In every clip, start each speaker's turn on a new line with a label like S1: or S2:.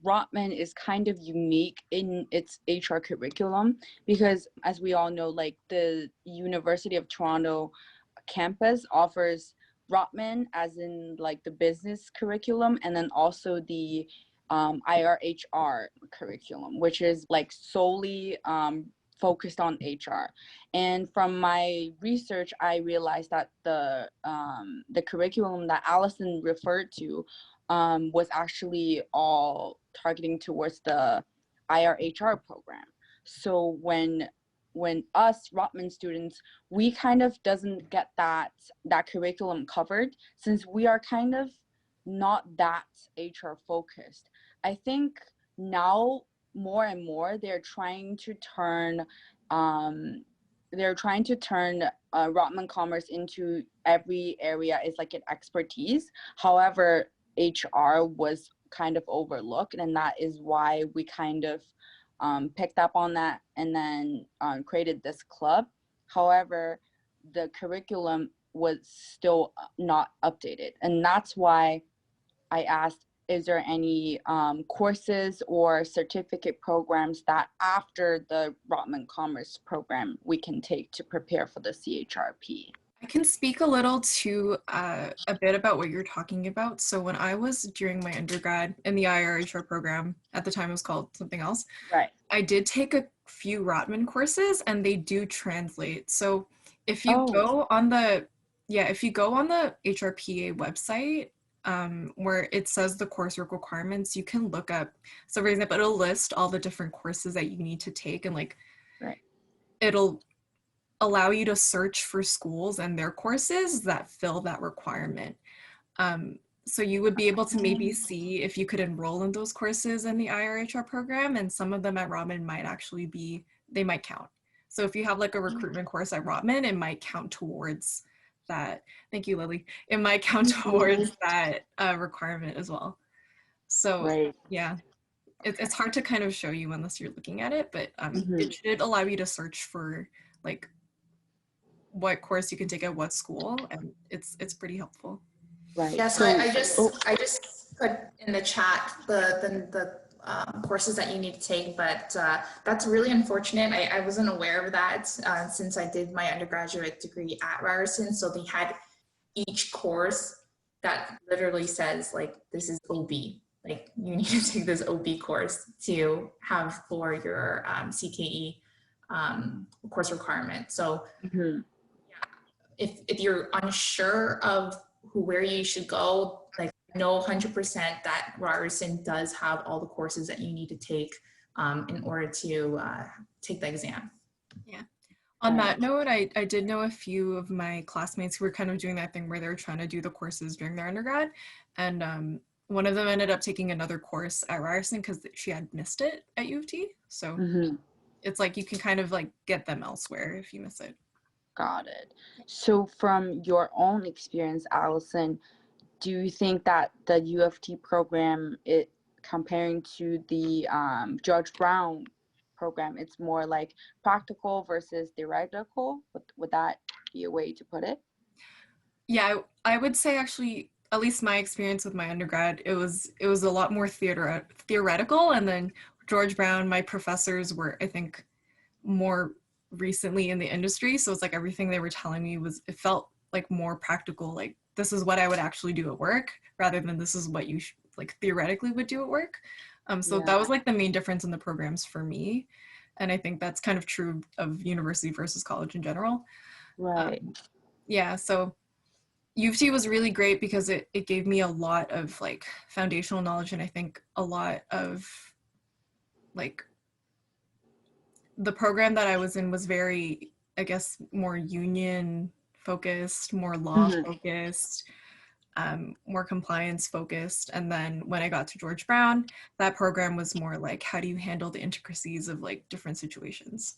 S1: Rotman is kind of unique in its HR curriculum because, as we all know, like the University of Toronto campus offers Rotman as in like the business curriculum, and then also the IRHR curriculum, which is like solely focused on HR. And from my research, I realized that the curriculum that Allison referred to was actually all targeting towards the IRHR program. So when us Rotman students, we kind of doesn't get that curriculum covered since we are kind of not that HR focused. I think now more and more they're trying to turn Rotman Commerce into every area is like an expertise. However, HR was kind of overlooked, and that is why we kind of picked up on that and then created this club. However, the curriculum was still not updated, and that's why I asked, is there any courses or certificate programs that after the Rotman Commerce program we can take to prepare for the CHRP?
S2: I can speak a little to a bit about what you're talking about. So when I was during my undergrad in the IRHR program, at the time it was called something else,
S1: right?
S2: I did take a few Rotman courses and they do translate. So if you go on the, if you go on the HRPA website, where it says the coursework requirements, you can look up, so for example, it'll list all the different courses that you need to take, and like, it'll allow you to search for schools and their courses that fill that requirement. So you would be able to maybe see if you could enroll in those courses in the IRHR program, and some of them at Rotman might actually be, they might count. So if you have like a recruitment course at Rotman, it might count towards that. Thank you, Lily. It might count towards that requirement as well. So yeah, it's hard to kind of show you unless you're looking at it, but it should allow you to search for like what course you can take at what school, and it's pretty helpful.
S1: Right.
S3: Yeah, so I just put in the chat the courses that you need to take, but that's really unfortunate. I wasn't aware of that since I did my undergraduate degree at Ryerson. So they had each course that literally says like, this is OB, like you need to take this OB course to have for your CKE course requirement. So if you're unsure of where you should go, like know 100% that Ryerson does have all the courses that you need to take in order to take the exam.
S2: Yeah. On that note, I did know a few of my classmates who were kind of doing that thing where they were trying to do the courses during their undergrad, and one of them ended up taking another course at Ryerson because she had missed it at U of T. So it's like you can kind of like get them elsewhere if you miss it.
S1: Got it. So from your own experience, Allison, do you think that the U of T program, comparing to the George Brown program, it's more like practical versus theoretical? Would that be a way to put it?
S2: Yeah, I would say actually, at least my experience with my undergrad, it was a lot more theoretical, and then George Brown, my professors were, I think, more recently in the industry, so it's like everything they were telling me it felt like more practical, like this is what I would actually do at work rather than this is what you like theoretically would do at work. So that was like the main difference in the programs for me, and I think that's kind of true of university versus college in general.
S1: Right.
S2: Yeah, so U of T was really great because it gave me a lot of like foundational knowledge, and I think a lot of like the program that I was in was very, I guess, more union focused, more law focused, more compliance focused. And then when I got to George Brown, that program was more like, how do you handle the intricacies of like different situations?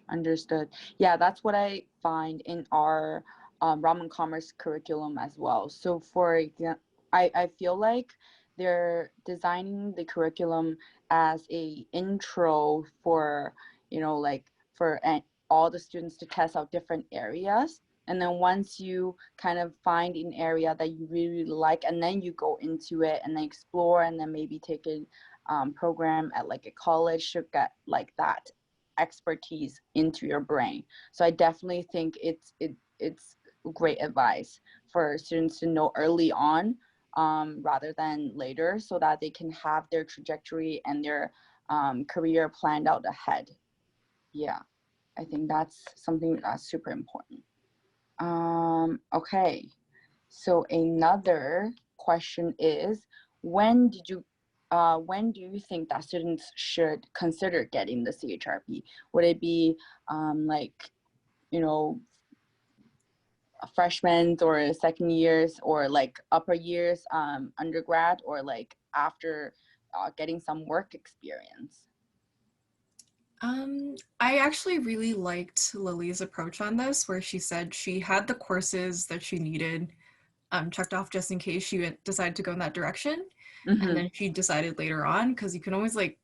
S1: Understood. Yeah, that's what I find in our Rotman Commerce curriculum as well. So for example, I feel like they're designing the curriculum as a intro for, like for all the students to test out different areas. And then once you kind of find an area that you really, really like, and then you go into it and then explore, and then maybe take a program at like a college to get like that expertise into your brain. So I definitely think it's great advice for students to know early on, rather than later, so that they can have their trajectory and their career planned out ahead. Yeah, I think that's something that's super important. Okay, so another question is, when do you think that students should consider getting the CHRP? Would it be like, you know, freshmen or second years, or like upper years, undergrad, or like after getting some work experience?
S2: I actually really liked Lily's approach on this, where she said she had the courses that she needed checked off just in case she decided to go in that direction. And then she decided later on, because you can always like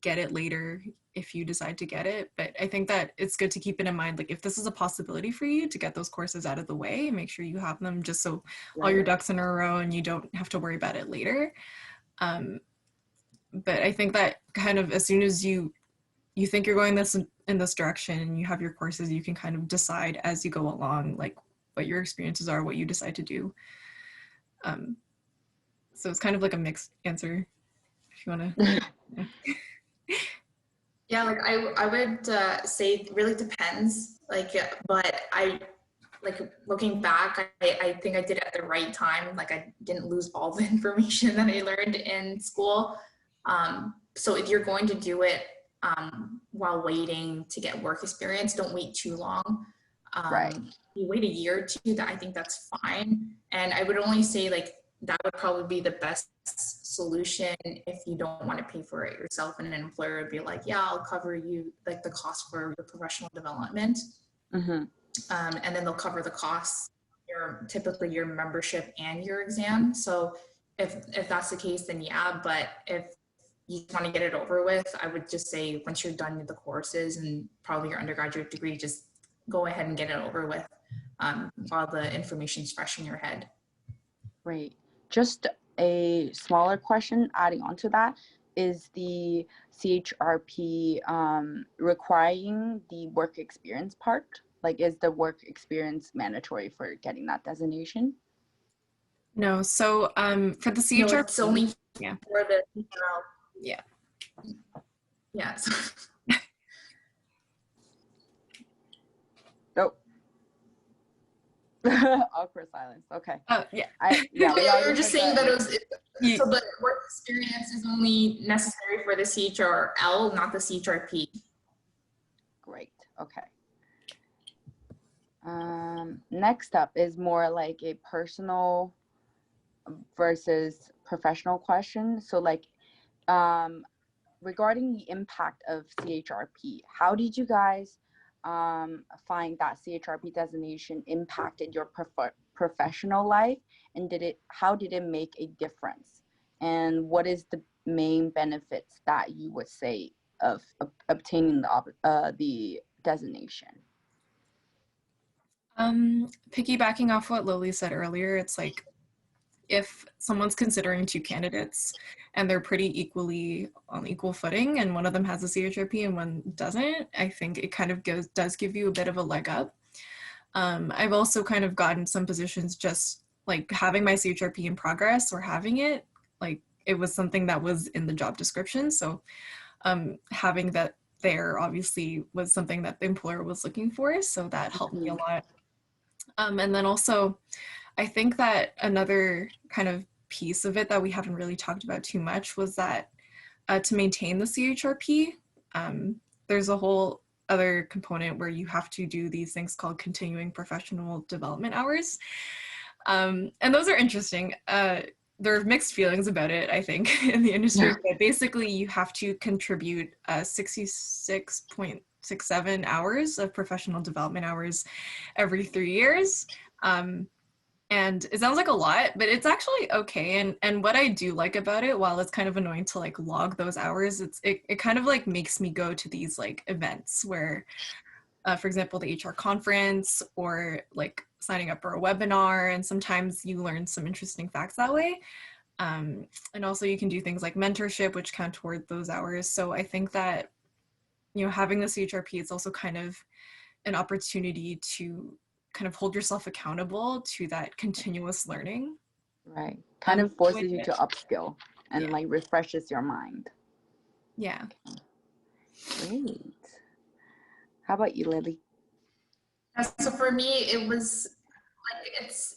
S2: get it later if you decide to get it. But I think that it's good to keep it in mind, like if this is a possibility for you, to get those courses out of the way and make sure you have them, just so all your ducks in a row and you don't have to worry about it later. But I think that kind of as soon as you think you're going in this direction and you have your courses, you can kind of decide as you go along, like what your experiences are, what you decide to do. So it's kind of like a mixed answer, if you want to.
S3: Yeah, like I would say it really depends. Like, but like looking back, I think I did it at the right time. Like I didn't lose all the information that I learned in school. So if you're going to do it while waiting to get work experience, don't wait too long.
S1: Right.
S3: You wait a year or two, that I think that's fine. And I would only say like that would probably be the best solution if you don't want to pay for it yourself, and an employer would be like, yeah, I'll cover you like the cost for your professional development. And then they'll cover the costs, typically your membership and your exam. So if that's the case, then yeah. But if you just want to get it over with, I would just say once you're done with the courses and probably your undergraduate degree, just go ahead and get it over with while the information's fresh in your head.
S1: Great. Just a smaller question adding on to that, is the CHRP requiring the work experience part? Like, is the work experience mandatory for getting that designation?
S2: No. So for the CHRP,
S3: no, it's only for the
S2: yeah.
S1: Oh. Awkward silence. Okay.
S2: Oh yeah.
S3: We were just saying that it was so the work experience is only necessary for the CHRL, not the CHRP.
S1: Great. Okay. Next up is more like a personal versus professional question. So like, regarding the impact of CHRP, how did you guys find that CHRP designation impacted your professional life, and how did it make a difference? And what is the main benefits that you would say of obtaining the designation?
S2: Piggybacking off what Lily said earlier, it's like if someone's considering two candidates and they're pretty equally on equal footing, and one of them has a CHRP and one doesn't, I think it kind of does give you a bit of a leg up. I've also kind of gotten some positions just like having my CHRP in progress, or having it, like it was something that was in the job description. So having that there obviously was something that the employer was looking for. So that helped me a lot. And then also, I think that another kind of piece of it that we haven't really talked about too much was that to maintain the CHRP, there's a whole other component where you have to do these things called continuing professional development hours. And those are interesting. There are mixed feelings about it, I think, in the industry, but basically you have to contribute 66.67 hours of professional development hours every 3 years. And it sounds like a lot, but it's actually okay. And what I do like about it, while it's kind of annoying to like log those hours, it kind of like makes me go to these like events where for example, the HR conference, or like signing up for a webinar. And sometimes you learn some interesting facts that way. And also you can do things like mentorship, which count toward those hours. So I think that, you know, having the CHRP, it's also kind of an opportunity to kind of hold yourself accountable to that continuous learning.
S1: Right. Kind of forces you to
S2: which,
S1: upskill and
S2: yeah.
S1: like refreshes your mind.
S2: Yeah.
S1: Great. How about you, Lily?
S3: So for me, it was like it's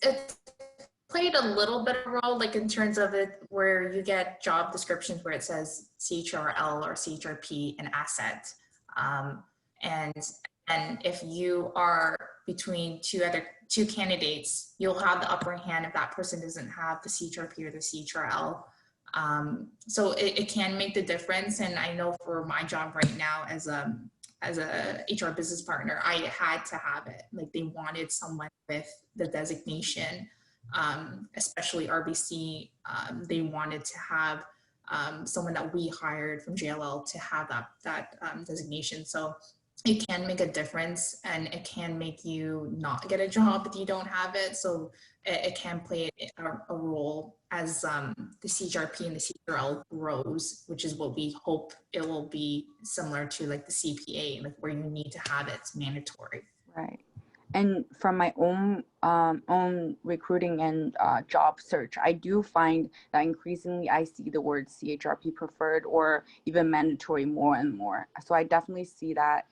S3: played a little bit of a role, like in terms of it, where you get job descriptions where it says CHRL or CHRP an asset, and if you are between two candidates, you'll have the upper hand if that person doesn't have the CHRP or the CHRL. So it can make the difference. And I know for my job right now as a HR business partner, I had to have it. Like they wanted someone with the designation, especially RBC. They wanted to have someone that we hired from JLL to have that designation. So it can make a difference, and it can make you not get a job if you don't have it. So it can play a role as the CHRP and the CHRL grows, which is what we hope it will be similar to like the CPA, like where you need to have it, it's mandatory.
S1: Right. And from my own recruiting and job search, I do find that increasingly I see the word CHRP preferred or even mandatory more and more. So I definitely see that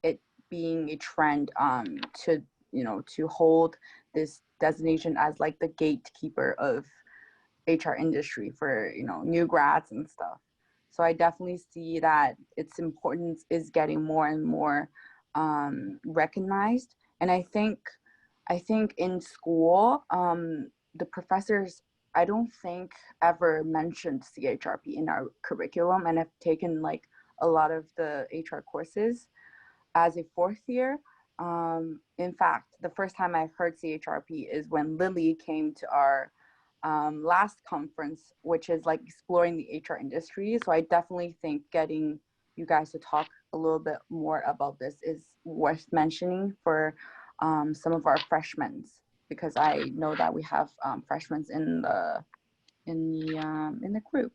S1: it being a trend to, you know, to hold this designation as like the gatekeeper of HR industry for, you know, new grads and stuff. So I definitely see that its importance is getting more and more recognized. And I think in school, the professors, I don't think ever mentioned CHRP in our curriculum, and have taken like a lot of the HR courses as a fourth year. In fact, the first time I heard CHRP is when Lily came to our last conference, which is like exploring the HR industry. So I definitely think getting you guys to talk a little bit more about this is worth mentioning for some of our freshmen, because I know that we have freshmen in the group.